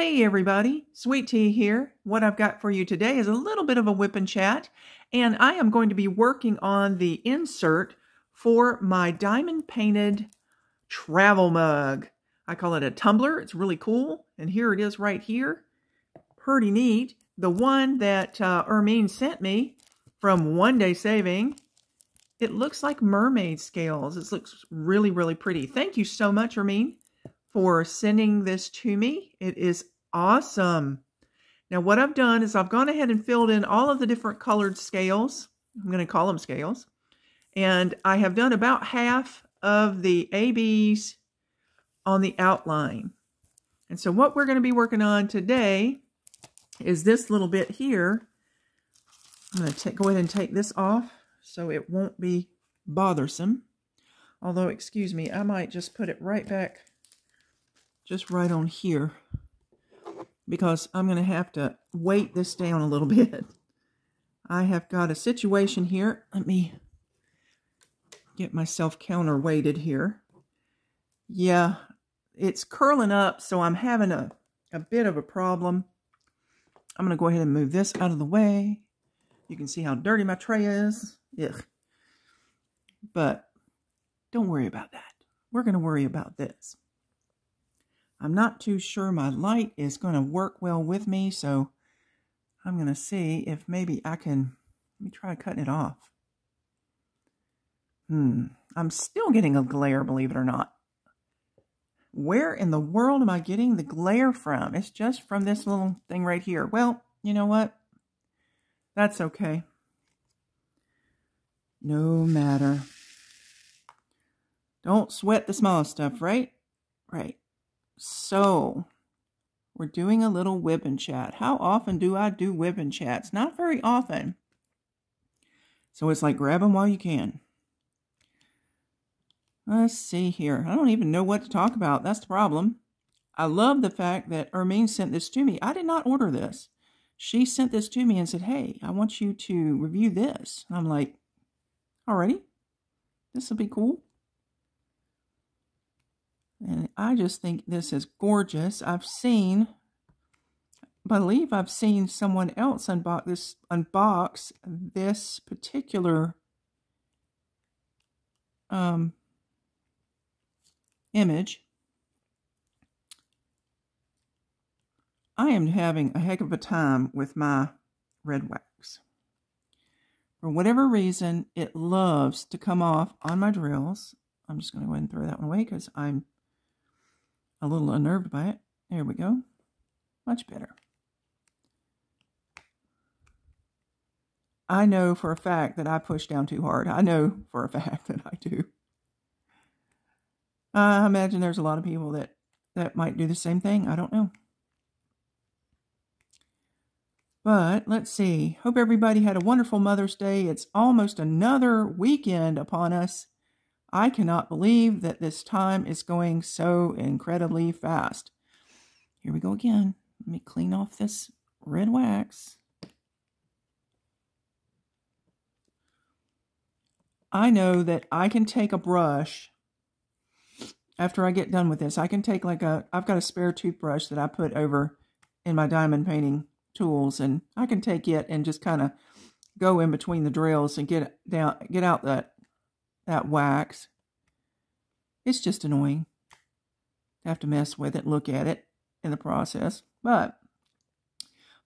Hey everybody, Sweet Tea here. What I've got for you today is a little bit of a whip and chat, and I am going to be working on the insert for my diamond painted travel mug. I call it a tumbler. It's really cool, and here it is right here. Pretty neat. The one that Ermine sent me from Onedaysaving. It looks like mermaid scales. It looks really, really pretty. Thank you so much, Ermine, for sending this to me. It is awesome. Now what I've done is I've gone ahead and filled in all of the different colored scales. I'm going to call them scales. And I have done about half of the ABs on the outline. And so what we're going to be working on today is this little bit here. I'm going to go ahead and take this off so it won't be bothersome. Although, excuse me, I might just put it right back, just right on here, because I'm going to have to weight this down a little bit. I have got a situation here. Let me get myself counterweighted here. Yeah, it's curling up, so I'm having a bit of a problem. I'm going to go ahead and move this out of the way. You can see how dirty my tray is. Ugh. But don't worry about that. We're going to worry about this. I'm not too sure my light is going to work well with me, so I'm going to see if maybe I can, let me try cutting it off. I'm still getting a glare, believe it or not. Where in the world am I getting the glare from? It's just from this little thing right here. Well, you know what? That's okay. No matter. Don't sweat the small stuff, right? Right. So, we're doing a little whip and chat. How often do I do whip and chats? Not very often. So it's like grab them while you can. Let's see here. I don't even know what to talk about. That's the problem. I love the fact that Ermine sent this to me. I did not order this. She sent this to me and said, hey, I want you to review this. I'm like, alrighty, this will be cool. And I just think this is gorgeous. I believe I've seen someone else unbox this particular image. I am having a heck of a time with my red wax. For whatever reason, it loves to come off on my drills. I'm just going to go ahead and throw that one away because I'm a little unnerved by it. There we go. Much better. I know for a fact that I push down too hard. I know for a fact that I do. I imagine there's a lot of people that might do the same thing. I don't know. But let's see. Hope everybody had a wonderful Mother's Day. It's almost another weekend upon us. I cannot believe that this time is going so incredibly fast. Here we go again. Let me clean off this red wax. I know that I can take a brush after I get done with this. I can take I've got a spare toothbrush that I put over in my diamond painting tools, and I can take it and just kind of go in between the drills and get out that wax. It's just annoying to have to mess with it, look at it in the process. But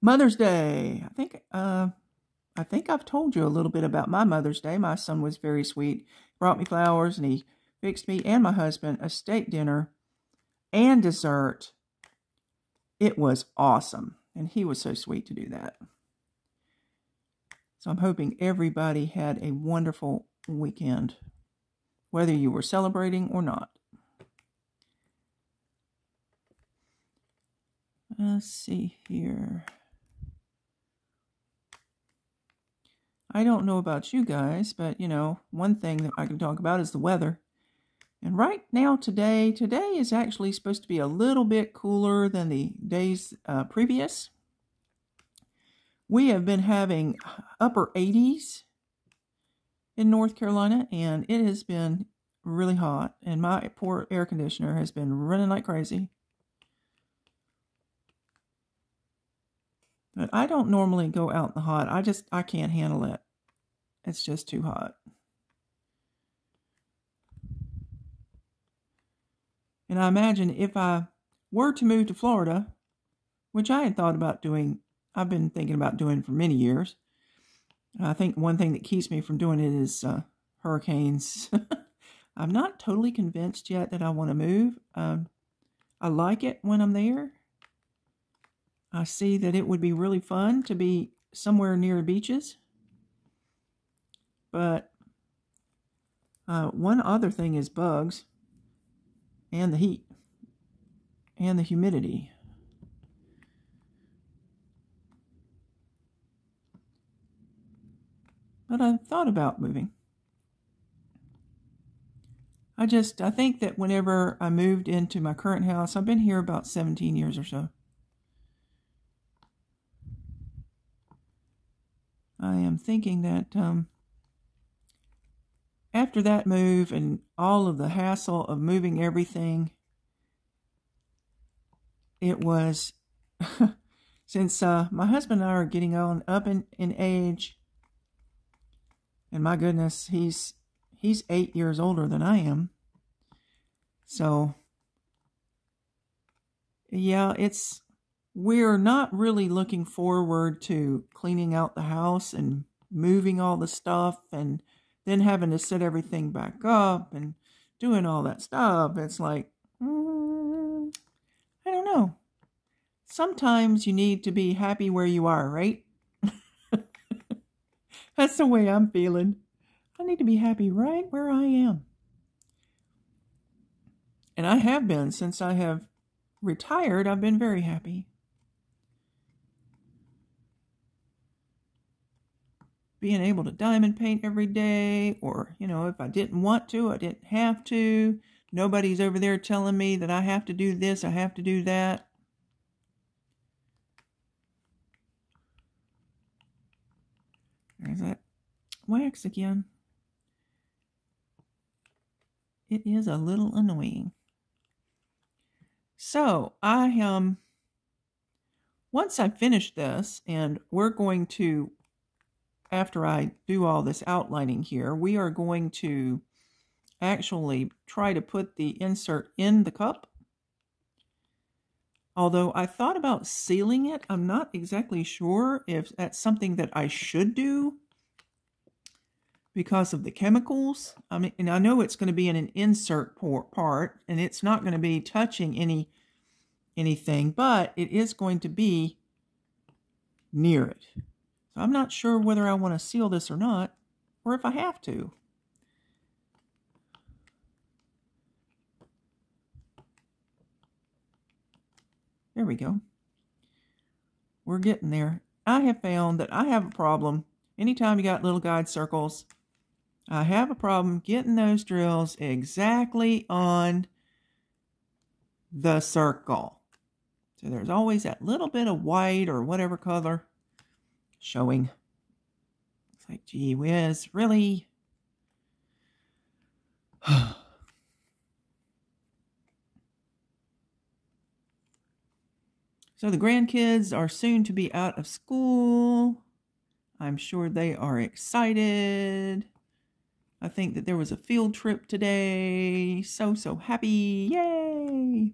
Mother's Day, I think I've told you a little bit about my Mother's Day. My son was very sweet. He brought me flowers, and he fixed me and my husband a steak dinner and dessert. It was awesome, and he was so sweet to do that. So I'm hoping everybody had a wonderful weekend, whether you were celebrating or not. Let's see here. I don't know about you guys, but, you know, one thing that I can talk about is the weather. And right now, today is actually supposed to be a little bit cooler than the days previous. We have been having upper 80s in North Carolina, and it has been really hot, and my poor air conditioner has been running like crazy. But I don't normally go out in the hot. I can't handle it. It's just too hot. And I imagine if I were to move to Florida, which I had thought about doing, I've been thinking about doing for many years. I think one thing that keeps me from doing it is hurricanes. I'm not totally convinced yet that I want to move. I like it when I'm there. I see that it would be really fun to be somewhere near beaches. But one other thing is bugs and the heat and the humidity. But I've thought about moving. I think that whenever I moved into my current house, I've been here about 17 years or so. I am thinking that after that move and all of the hassle of moving everything, it was, since my husband and I are getting on up in age, and my goodness, he's 8 years older than I am. So, yeah, we're not really looking forward to cleaning out the house and moving all the stuff and then having to set everything back up and doing all that stuff. It's like, I don't know. Sometimes you need to be happy where you are, right? That's the way I'm feeling. I need to be happy right where I am. And I have been since I have retired. I've been very happy. Being able to diamond paint every day, or, if I didn't want to, I didn't have to. Nobody's over there telling me that I have to do this, I have to do that. There's that wax again. It is a little annoying. So once I finish this, and we're going to, after I do all this outlining here, we are going to actually try to put the insert in the cup. Although I thought about sealing it, I'm not exactly sure if that's something that I should do because of the chemicals. I mean, and I know it's going to be in an insert part, and it's not going to be touching anything, but it is going to be near it. So I'm not sure whether I want to seal this or not, or if I have to. There we go. We're getting there. I have found that I have a problem. Anytime you got little guide circles, I have a problem getting those drills exactly on the circle. So there's always that little bit of white or whatever color showing. It's like, gee whiz, really? So the grandkids are soon to be out of school. I'm sure they are excited. I think that there was a field trip today. So happy. Yay!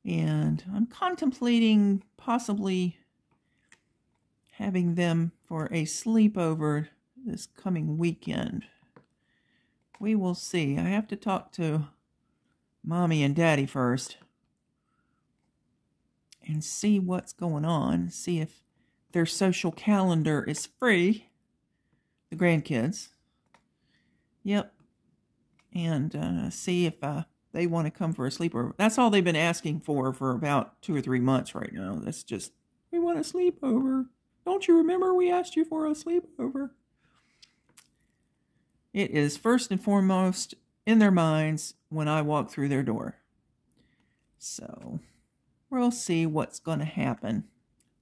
And I'm contemplating possibly having them for a sleepover this coming weekend. We will see. I have to talk to Mommy and Daddy first and see what's going on. See if their social calendar is free. The grandkids. Yep. And see if they want to come for a sleepover. That's all they've been asking for about 2 or 3 months right now. That's just, we want a sleepover. Don't you remember we asked you for a sleepover? It is first and foremost in their minds when I walk through their door. So we'll see what's going to happen.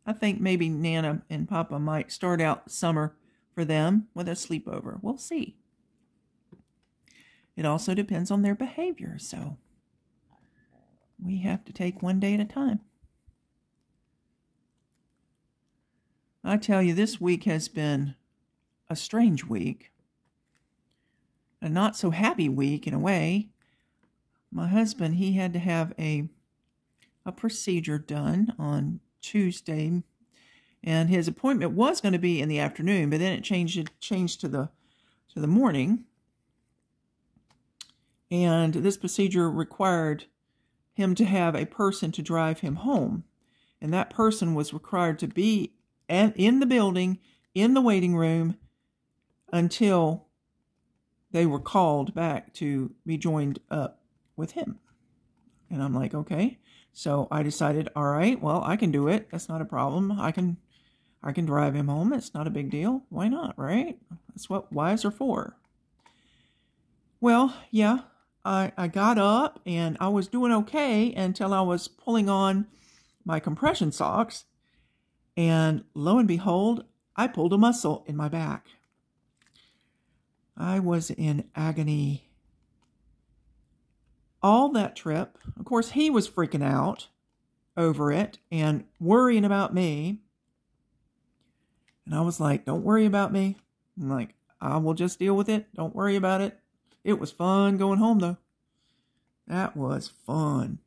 I think maybe Nana and Papa might start out the summer for them with a sleepover. We'll see. It also depends on their behavior, so we have to take one day at a time. I tell you, this week has been a strange week. A not so happy week in a way. My husband, he had to have a procedure done on Tuesday, and his appointment was going to be in the afternoon, but then it changed to the morning. And this procedure required him to have a person to drive him home, and that person was required to be in the building, in the waiting room, until they were called back to be joined up with him. And I'm like, okay. So I decided, all right, well, I can do it. That's not a problem. I can drive him home. It's not a big deal. Why not, right? That's what wives are for. Well, yeah, I got up and I was doing okay until I was pulling on my compression socks. And lo and behold, I pulled a muscle in my back. I was in agony all that trip. Of course, he was freaking out over it and worrying about me. And I was like, don't worry about me. I'm like, I will just deal with it. Don't worry about it. It was fun going home, though. That was fun.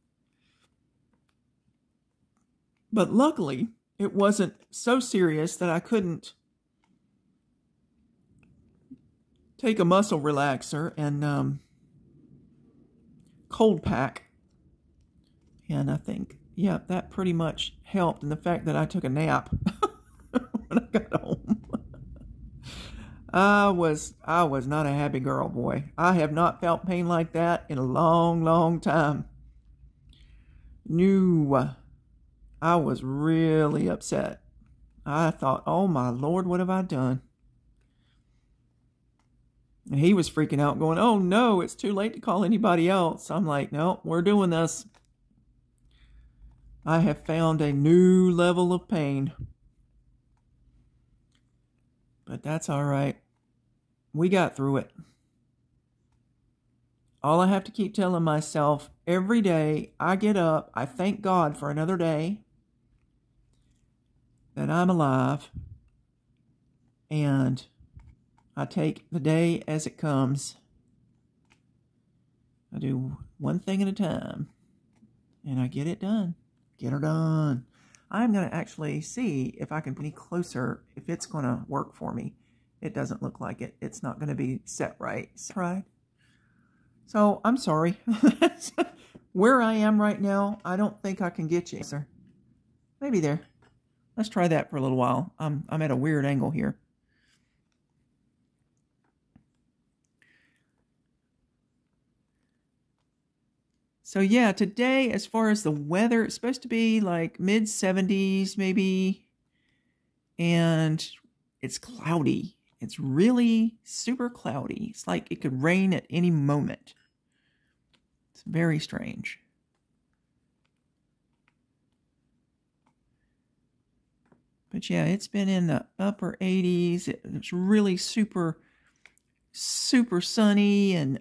But luckily, it wasn't so serious that I couldn't take a muscle relaxer and cold pack. And I think, yeah, that pretty much helped. And the fact that I took a nap when I got home. I was not a happy girl, boy. I have not felt pain like that in a long, long time. No, I was really upset. I thought, oh my Lord, what have I done? And he was freaking out going, oh no, it's too late to call anybody else. I'm like, no, we're doing this. I have found a new level of pain. But that's all right. We got through it. All I have to keep telling myself every day I get up, I thank God for another day, that I'm alive, and I take the day as it comes. I do one thing at a time, and I get it done. Get her done. I'm going to actually see if I can be closer, if it's going to work for me. It doesn't look like it. It's not going to be set right. Right. So, I'm sorry. Where I am right now, I don't think I can get you, sir. Maybe there. Let's try that for a little while. I'm at a weird angle here. So yeah, today, as far as the weather, it's supposed to be like mid-70s maybe. And it's cloudy. It's really super cloudy. It's like it could rain at any moment. It's very strange. But yeah, it's been in the upper 80s. It's really super, super sunny. And,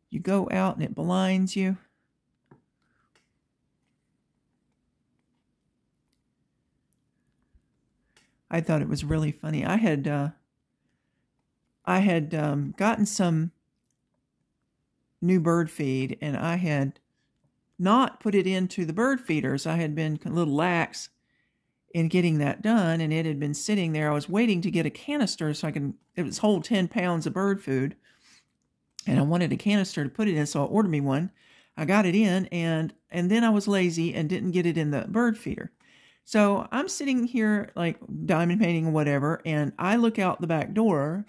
you go out and it blinds you. I thought it was really funny. I had gotten some new bird feed, and I had not put it into the bird feeders. I had been a little lax in getting that done, and it had been sitting there. I was waiting to get a canister so it was hold 10 pounds of bird food, and I wanted a canister to put it in, so I ordered me one. I got it in, and then I was lazy and didn't get it in the bird feeder. So I'm sitting here like diamond painting or whatever, and I look out the back door,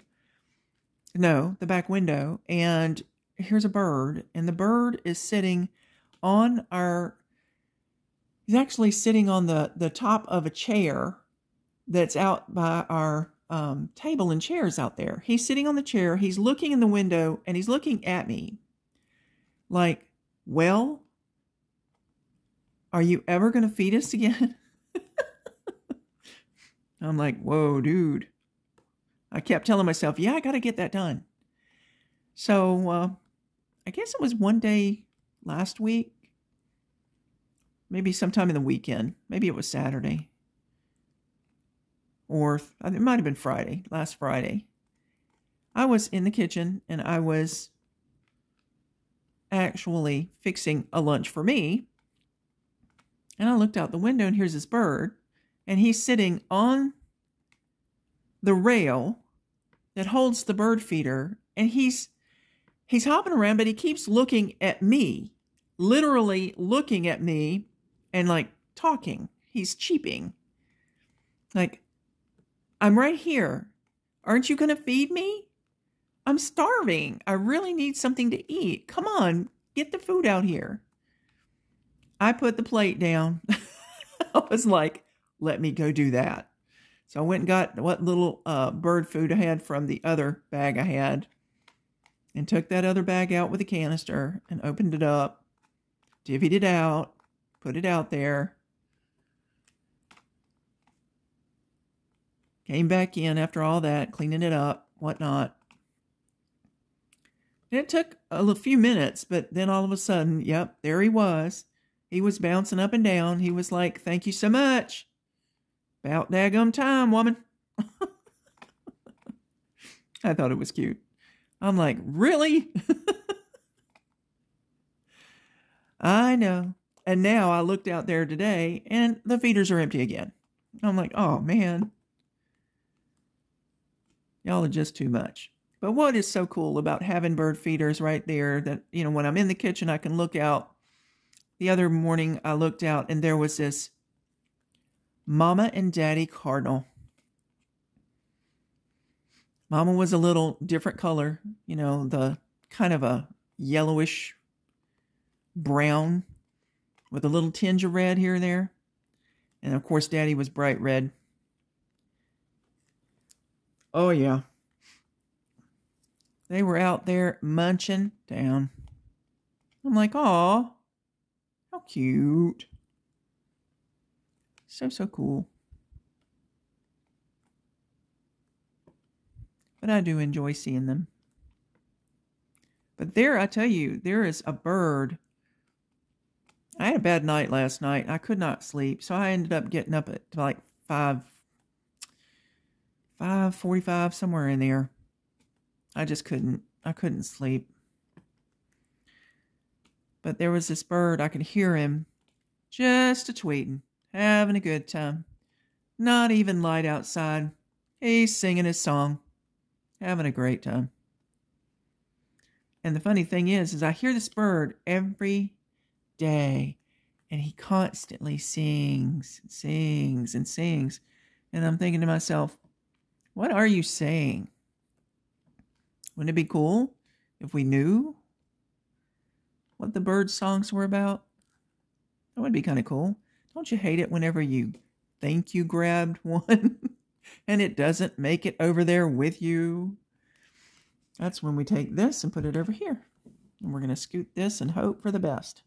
the back window, and here's a bird, and the bird is sitting on he's actually sitting on the top of a chair that's out by our table and chairs out there. He's sitting on the chair, he's looking in the window, and he's looking at me like, well, are you ever going to feed us again? I'm like, whoa, dude. I kept telling myself, yeah, I got to get that done. So, I guess it was one day last week. Maybe sometime in the weekend. Maybe it was Saturday. or it might have been Friday, last Friday. I was in the kitchen and I was actually fixing a lunch for me. And I looked out the window and here's this bird. And he's sitting on the rail that holds the bird feeder. And he's hopping around, but he keeps looking at me. Literally looking at me and like talking. He's cheeping. Like, I'm right here. Aren't you going to feed me? I'm starving. I really need something to eat. Come on, get the food out here. I put the plate down. I was like, let me go do that. So I went and got what little bird food I had from the other bag I had and took that other bag out with a canister and opened it up, divvied it out, put it out there. Came back in after all that, cleaning it up, whatnot. And it took a few minutes, but then all of a sudden, yep, there he was. He was bouncing up and down. He was like, thank you so much. About daggum time, woman. I thought it was cute. I'm like, really? I know. And now I looked out there today and the feeders are empty again. I'm like, oh man. Y'all are just too much. But what is so cool about having bird feeders right there that, you know, when I'm in the kitchen, I can look out. The other morning I looked out and there was this Mama and Daddy cardinal. Mama was a little different color, you know, the kind of a yellowish brown with a little tinge of red here and there. And of course, Daddy was bright red. Oh, yeah. They were out there munching down. I'm like, aw, how cute. So cool. But I do enjoy seeing them. But there, I tell you, there is a bird. I had a bad night last night. I could not sleep. So I ended up getting up at like 5:45, somewhere in there. I couldn't sleep. But there was this bird, I could hear him just a-tweeting, having a good time. Not even light outside. He's singing his song, having a great time. And the funny thing is I hear this bird every day, and he constantly sings, and sings. And I'm thinking to myself, what are you saying? Wouldn't it be cool if we knew what the bird songs were about? That would be kind of cool. Don't you hate it whenever you think you grabbed one and it doesn't make it over there with you? That's when we take this and put it over here. And we're going to scoot this and hope for the best.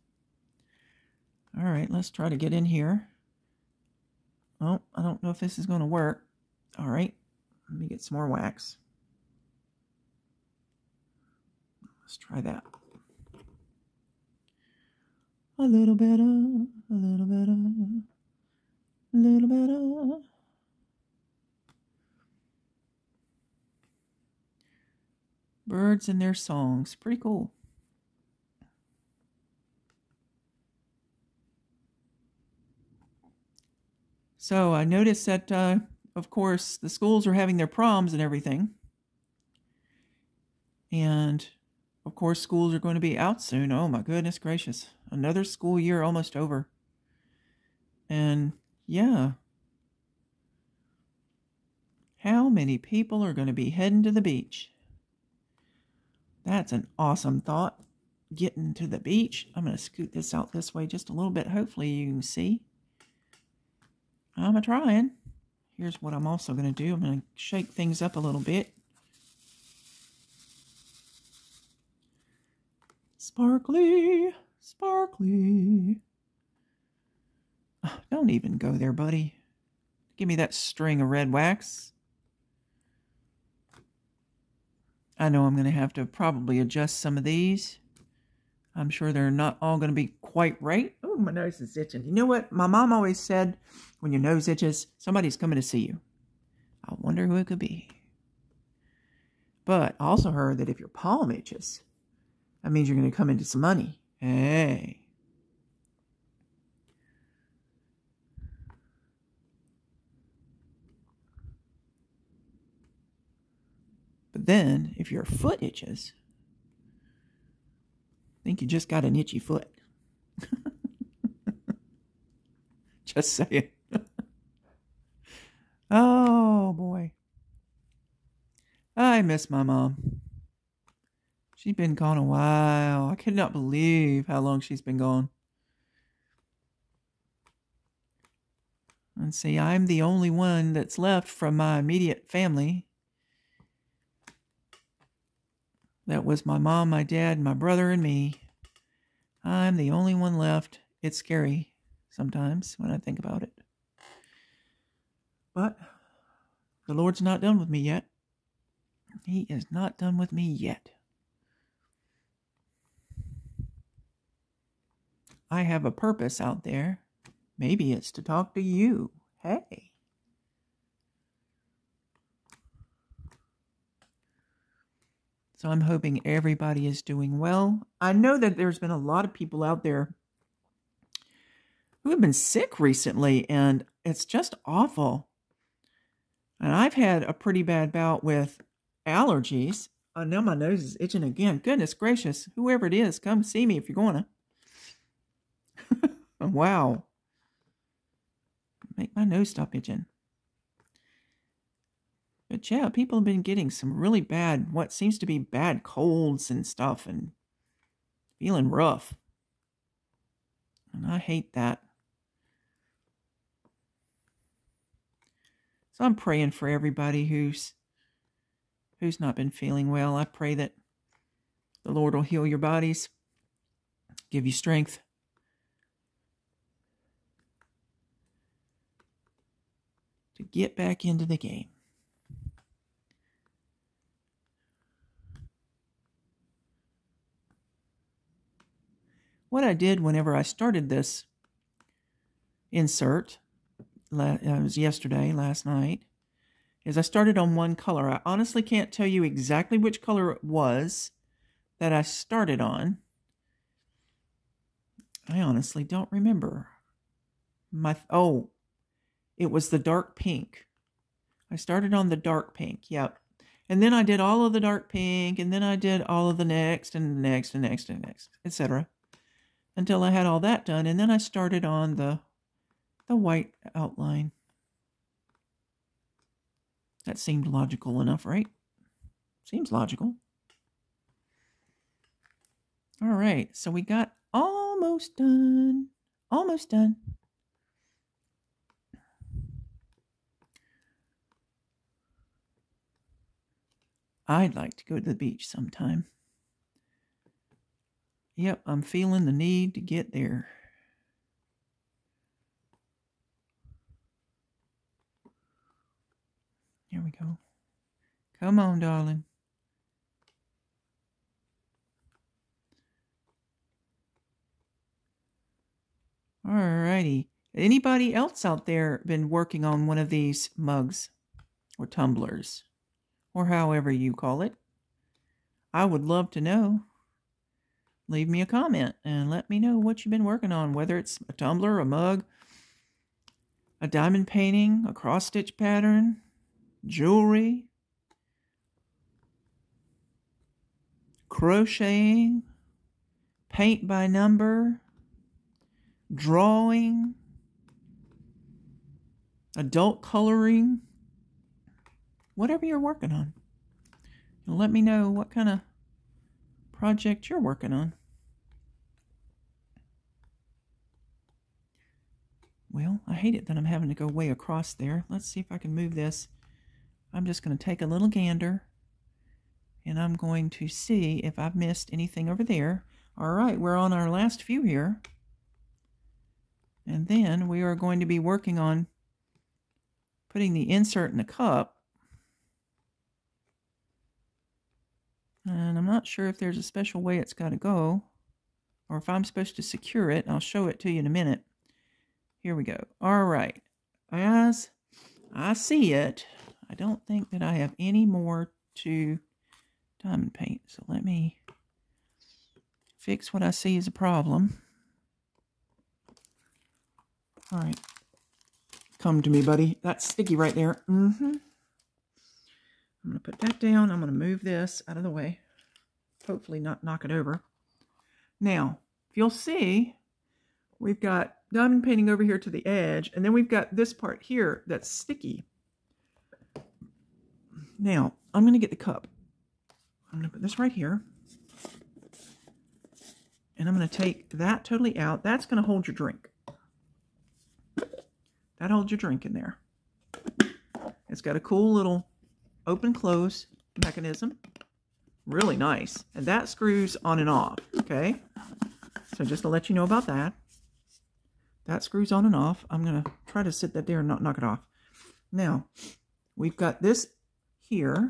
All right, let's try to get in here. Oh, I don't know if this is going to work. All right, let me get some more wax. Let's try that. A little better, a little better, a little better. Birds and their songs. Pretty cool. So I noticed that, of course, the schools are having their proms and everything. And of course, schools are going to be out soon. Oh my goodness gracious. Another school year almost over. And yeah. How many people are going to be heading to the beach? That's an awesome thought. Getting to the beach. I'm going to scoot this out this way just a little bit. Hopefully you can see. I'm a-trying. Here's what I'm also going to do. I'm going to shake things up a little bit. Sparkly, sparkly. Oh, don't even go there, buddy. Give me that string of red wax. I know I'm going to have to probably adjust some of these. I'm sure they're not all going to be quite right. Oh, my nose is itching. You know what? My mom always said, when your nose itches, somebody's coming to see you. I wonder who it could be. But I also heard that if your palm itches, that means you're going to come into some money. Hey. But then, if your foot itches, I think you just got an itchy foot. Just saying. Oh, boy. I miss my mom. She's been gone a while. I could not believe how long she's been gone. And see, I'm the only one that's left from my immediate family. That was my mom, my dad, my brother, and me. I'm the only one left. It's scary sometimes when I think about it. But the Lord's not done with me yet. He is not done with me yet. I have a purpose out there. Maybe it's to talk to you. Hey. So I'm hoping everybody is doing well. I know that there's been a lot of people out there who have been sick recently, and it's just awful. And I've had a pretty bad bout with allergies. Oh, now my nose is itching again. Goodness gracious. Whoever it is, come see me if you're going to. Wow. Make my nose stop itching. But yeah, people have been getting some really bad, what seems to be bad colds and stuff, and feeling rough. And I hate that. So I'm praying for everybody who's not been feeling well. I pray that the Lord will heal your bodies, give you strength. To get back into the game. What I did whenever I started this insert, it was yesterday, last night, is I started on one color. I honestly can't tell you exactly which color it was that I started on. I honestly don't remember. It was the dark pink. I started on the dark pink, yep. And then I did all of the dark pink, and then I did all of the next, and next, and next, and next, etc. Until I had all that done, and then I started on the white outline. That seemed logical enough, right? Seems logical. All right, so we got almost done. Almost done. I'd like to go to the beach sometime. Yep, I'm feeling the need to get there. Here we go. Come on, darling. Alrighty. Anybody else out there been working on one of these mugs or tumblers? Or however you call it. I would love to know. Leave me a comment and let me know what you've been working on, whether it's a tumbler, a mug, a diamond painting, a cross-stitch pattern, jewelry, crocheting, paint by number, drawing, adult coloring. Whatever you're working on. Let me know what kind of project you're working on. Well, I hate it that I'm having to go way across there. Let's see if I can move this. I'm just going to take a little gander. And I'm going to see if I've missed anything over there. All right, we're on our last few here. And then we are going to be working on putting the insert in the cup. And I'm not sure if there's a special way it's got to go, or if I'm supposed to secure it. I'll show it to you in a minute. Here we go. All right. As I see it, I don't think that I have any more to diamond paint. So let me fix what I see as a problem. All right. Come to me, buddy. That's sticky right there. I'm going to put that down. I'm going to move this out of the way. Hopefully not knock it over. Now, if you'll see, we've got diamond painting over here to the edge, and then we've got this part here that's sticky. Now, I'm going to get the cup. I'm going to put this right here. And I'm going to take that totally out. That's going to hold your drink. That holds your drink in there. It's got a cool little open-close mechanism. Really nice. And that screws on and off, okay? So just to let you know about that. That screws on and off. I'm going to try to sit that there and not knock it off. Now, we've got this here.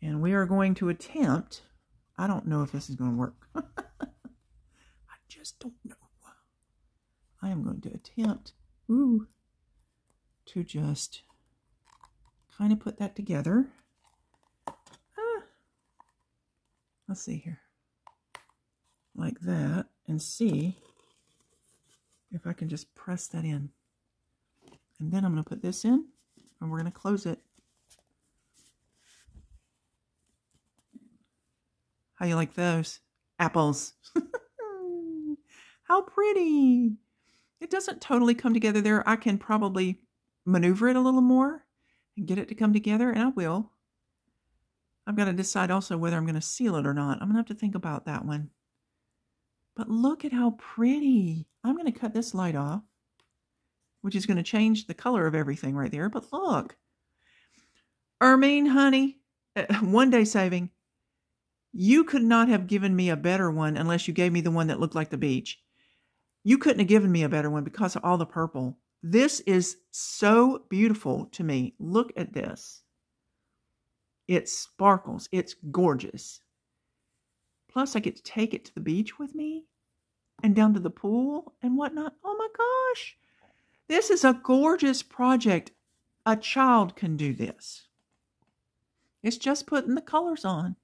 And we are going to attempt... I don't know if this is going to work. I just don't know. I am going to attempt to just kind of put that together. Let's see here. Like that. And see if I can just press that in. And then I'm going to put this in. And we're going to close it. How you like those? Apples. How pretty. It doesn't totally come together there. I can probably maneuver it a little more and get it to come together, and I will. I've got to decide also whether I'm going to seal it or not. I'm going to have to think about that one. But look at how pretty. I'm going to cut this light off, which is going to change the color of everything right there. But look. Ermine, honey, One Day Saving. You could not have given me a better one unless you gave me the one that looked like the beach. You couldn't have given me a better one because of all the purple. This is so beautiful to me. Look at this. It sparkles. It's gorgeous. Plus, I get to take it to the beach with me and down to the pool and whatnot. Oh my gosh. This is a gorgeous project. A child can do this. It's just putting the colors on.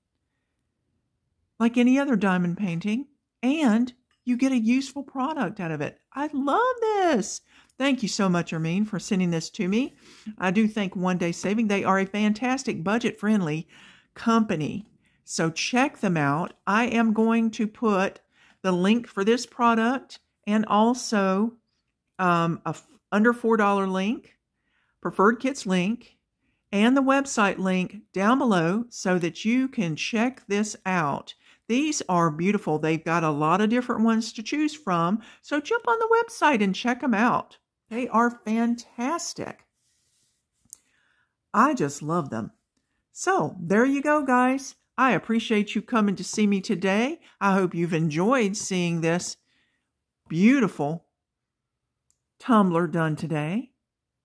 Like any other diamond painting, and you get a useful product out of it. I love this. Thank you so much, Ermine, for sending this to me. I do thank One Day Saving. They are a fantastic budget-friendly company, so check them out. I am going to put the link for this product and also a under $4 link, preferred kits link, and the website link down below so that you can check this out. These are beautiful. They've got a lot of different ones to choose from. So jump on the website and check them out. They are fantastic. I just love them. So there you go, guys. I appreciate you coming to see me today. I hope you've enjoyed seeing this beautiful tumbler done today.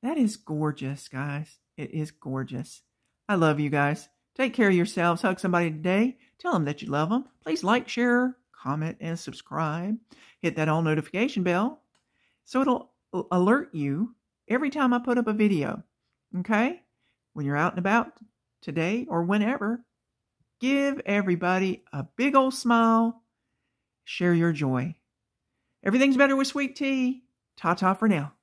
That is gorgeous, guys. It is gorgeous. I love you guys. Take care of yourselves. Hug somebody today. Tell them that you love them. Please like, share, comment, and subscribe. Hit that all notification bell so it'll alert you every time I put up a video. Okay? When you're out and about today or whenever, give everybody a big old smile. Share your joy. Everything's better with sweet tea. Ta-ta for now.